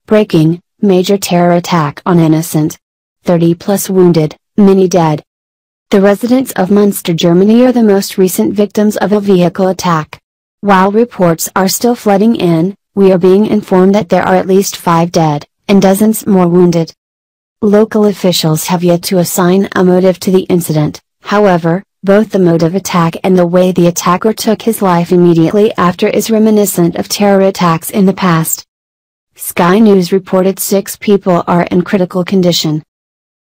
Breaking: major terror attack on innocent. 30 plus wounded, many dead. The residents of Munster, Germany are the most recent victims of a vehicle attack. While reports are still flooding in, we are being informed that there are at least 5 dead, and dozens more wounded. Local officials have yet to assign a motive to the incident, however, both the mode of attack and the way the attacker took his life immediately after is reminiscent of terror attacks in the past. Sky News reported 6 people are in critical condition.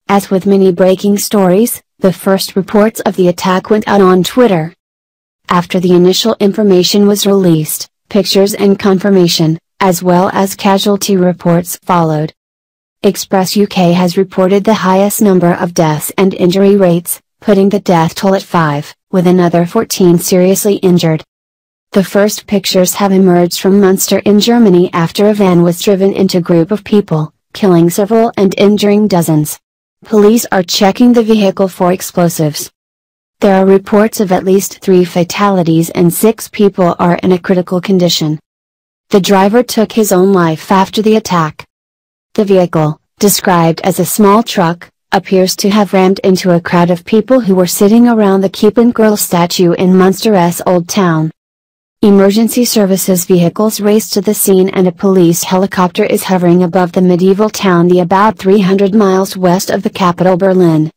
As with many breaking stories, the first reports of the attack went out on Twitter. After the initial information was released, pictures and confirmation, as well as casualty reports followed. Express UK has reported the highest number of deaths and injury rates, putting the death toll at 5, with another 14 seriously injured. The first pictures have emerged from Munster in Germany after a van was driven into a group of people, killing several and injuring dozens. Police are checking the vehicle for explosives. There are reports of at least 3 fatalities and 6 people are in a critical condition. The driver took his own life after the attack. The vehicle, described as a small truck, appears to have rammed into a crowd of people who were sitting around the Keep Girl statue in Munster's Old Town. Emergency services vehicles raced to the scene and a police helicopter is hovering above the medieval town about 300 miles west of the capital Berlin.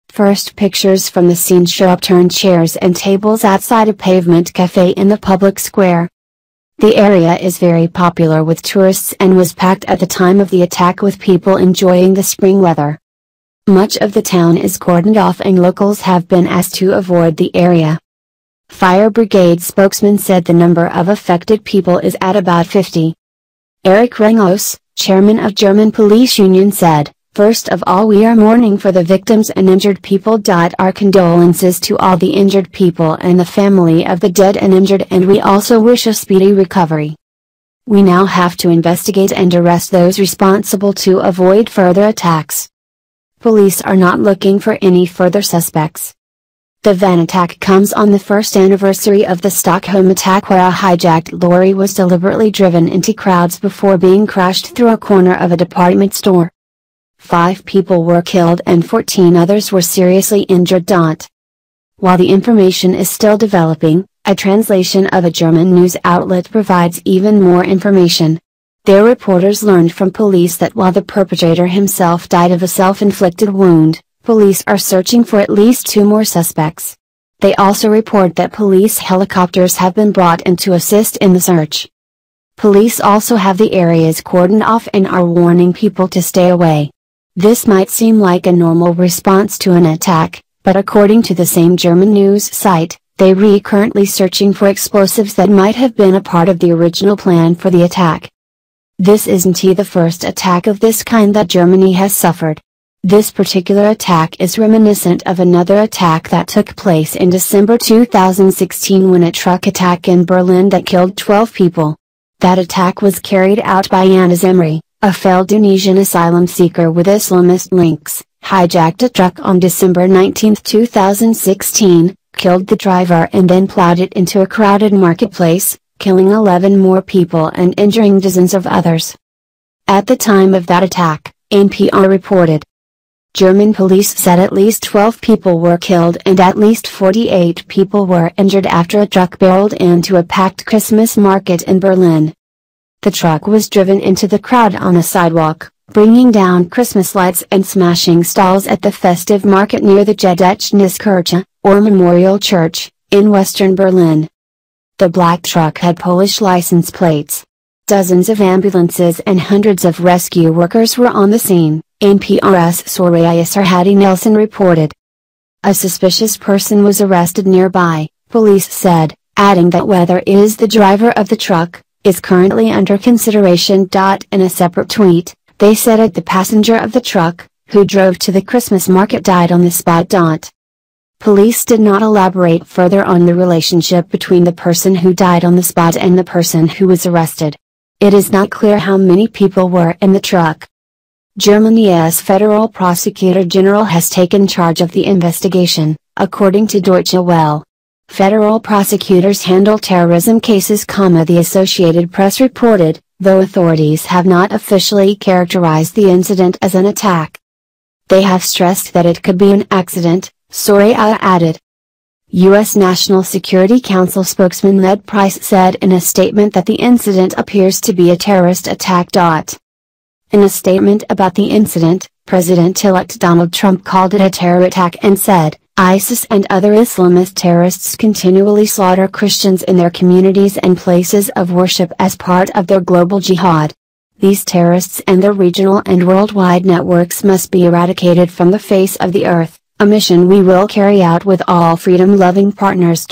First pictures from the scene show upturned chairs and tables outside a pavement cafe in the public square. The area is very popular with tourists and was packed at the time of the attack with people enjoying the spring weather. Much of the town is cordoned off and locals have been asked to avoid the area. Fire brigade spokesman said the number of affected people is at about 50. Eric Rengos, chairman of German Police Union said, "First of all, we are mourning for the victims and injured people. Our condolences to all the injured people and the family of the dead and injured, and we also wish a speedy recovery. We now have to investigate and arrest those responsible to avoid further attacks. Police are not looking for any further suspects." The van attack comes on the first anniversary of the Stockholm attack, where a hijacked lorry was deliberately driven into crowds before being crashed through a corner of a department store. 5 people were killed and 14 others were seriously injured. While the information is still developing, a translation of a German news outlet provides even more information. Their reporters learned from police that while the perpetrator himself died of a self-inflicted wound, police are searching for at least 2 more suspects. They also report that police helicopters have been brought in to assist in the search. Police also have the areas cordoned off and are warning people to stay away. This might seem like a normal response to an attack, but according to the same German news site, they are currently searching for explosives that might have been a part of the original plan for the attack. This isn't the first attack of this kind that Germany has suffered. This particular attack is reminiscent of another attack that took place in December 2016 when a truck attack in Berlin that killed 12 people. That attack was carried out by Anas Emri, a failed Tunisian asylum seeker with Islamist links, hijacked a truck on December 19, 2016, killed the driver and then plowed it into a crowded marketplace, killing 11 more people and injuring dozens of others. At the time of that attack, NPR reported, German police said at least 12 people were killed and at least 48 people were injured after a truck barreled into a packed Christmas market in Berlin. The truck was driven into the crowd on a sidewalk, bringing down Christmas lights and smashing stalls at the festive market near the Gedächtniskirche, or Memorial Church, in western Berlin. The black truck had Polish license plates. Dozens of ambulances and hundreds of rescue workers were on the scene, NPR's Soraya Sarhadi Nelson reported. A suspicious person was arrested nearby, police said, adding that whether it is the driver of the truck, is currently under consideration. In a separate tweet, they said that the passenger of the truck, who drove to the Christmas market, died on the spot. Police did not elaborate further on the relationship between the person who died on the spot and the person who was arrested. It is not clear how many people were in the truck. Germany's federal prosecutor general has taken charge of the investigation, according to Deutsche Welle. Federal prosecutors handle terrorism cases, the Associated Press reported, though authorities have not officially characterized the incident as an attack. They have stressed that it could be an accident, Soria added. U.S. National Security Council spokesman Ned Price said in a statement that the incident appears to be a terrorist attack. In a statement about the incident, President-elect Donald Trump called it a terror attack and said, ISIS and other Islamist terrorists continually slaughter Christians in their communities and places of worship as part of their global jihad. These terrorists and their regional and worldwide networks must be eradicated from the face of the earth, a mission we will carry out with all freedom-loving partners.